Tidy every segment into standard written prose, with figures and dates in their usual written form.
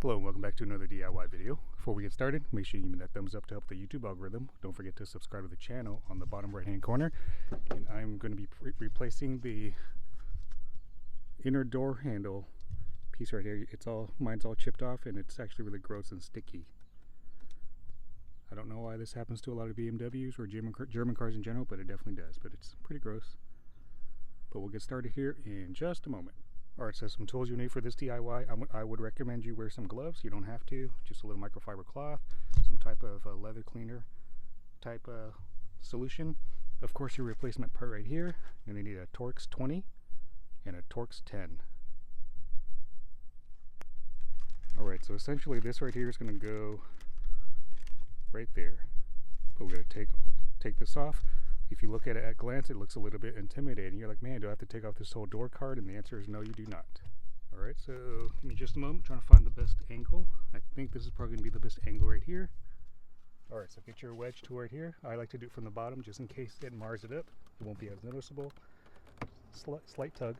Hello and welcome back to another DIY video. Before we get started, make sure you give me that thumbs up to help the YouTube algorithm. Don't forget to subscribe to the channel on the bottom right hand corner. And I'm going to be replacing the inner door handle piece right here. Mine's all chipped off and it's actually really gross and sticky. I don't know why this happens to a lot of BMWs or German cars in general, but it definitely does. But it's pretty gross. But we'll get started here in just a moment. Alright, so some tools you need for this DIY. I would recommend you wear some gloves. You don't have to. Just a little microfiber cloth, some type of leather cleaner type solution. Of course, your replacement part right here. You're going to need a Torx 20 and a Torx 10. Alright, so essentially this right here is going to go right there. But we're going to take this off. If you look at it at a glance, it looks a little bit intimidating. You're like, man, do I have to take off this whole door card? And the answer is no, you do not. Alright, so give me just a moment, trying to find the best angle. I think this is probably going to be the best angle right here. Alright, so get your wedge to right here. I like to do it from the bottom just in case it mars it up. It won't be as noticeable. Slight tug.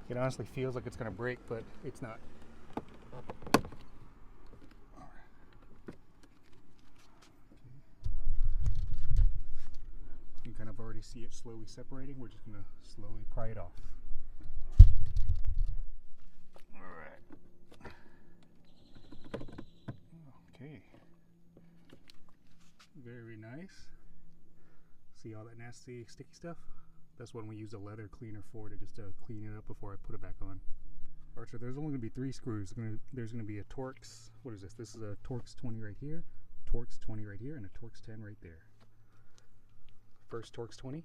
It honestly feels like it's going to break, but it's not. You can kind of already see it slowly separating. We're just going to slowly pry it off. Alright. Okay. Very nice. See all that nasty sticky stuff? That's when we use a leather cleaner for it, just to clean it up before I put it back on. Alright, so there's only going to be 3 screws. There's going to be a Torx, what is this? This is a Torx 20 right here, Torx 20 right here, and a Torx 10 right there. First Torx 20.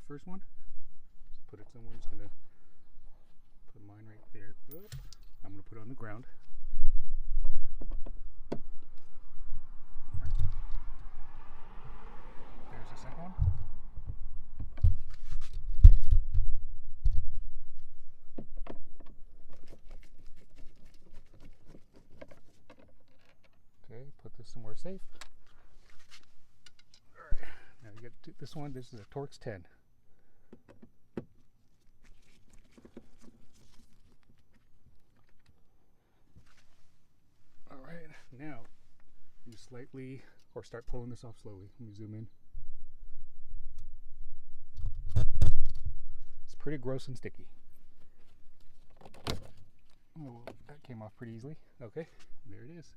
First one, just put it somewhere. I'm just going to put mine right there. Oop. I'm going to put it on the ground. There's the second one. Okay, put this somewhere safe. Alright, now you get this one. This is a Torx 10. Now, you slightly, or start pulling this off slowly. Let me zoom in. It's pretty gross and sticky. Oh, that came off pretty easily. Okay, there it is.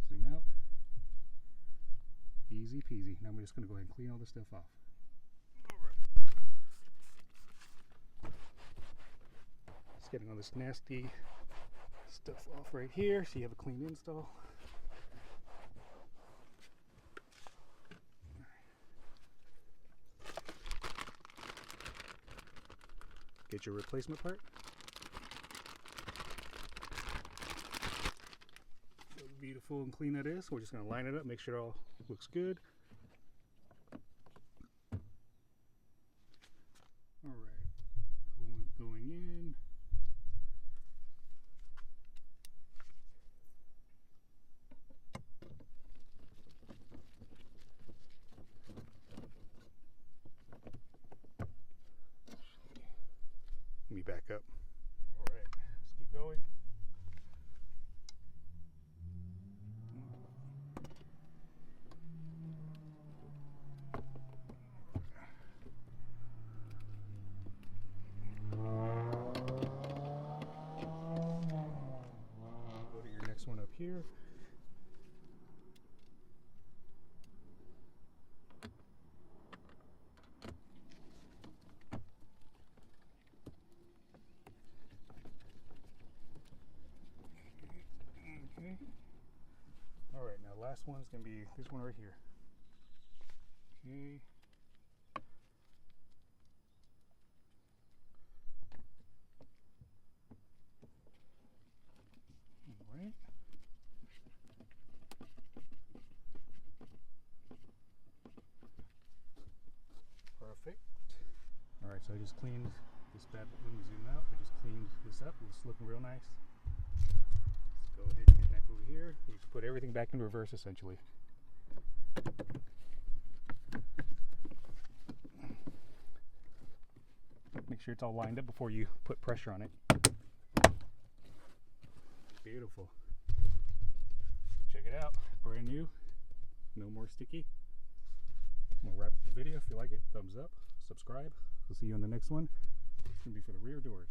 Zoom out. Easy peasy. Now I'm just going to go ahead and clean all this stuff off. Just getting all this nasty stuff off right here so you have a clean install. Get your replacement part. So beautiful and clean that is. We're just going to line it up, make sure it all looks good. Alright, going in. Let me back up. Alright, let's keep going. Go to your next one up here. Okay. Alright, now last one is going to be this one right here. Okay. So I just cleaned this bad. Let me zoom out. I just cleaned this up. It's looking real nice. Let's go ahead and get back over here. You can put everything back in reverse essentially. Make sure it's all lined up before you put pressure on it. Beautiful. Check it out. Brand new. No more sticky. I'm going to wrap up the video. If you like it, thumbs up, subscribe. We'll see you in the next one. It's going to be for the rear doors.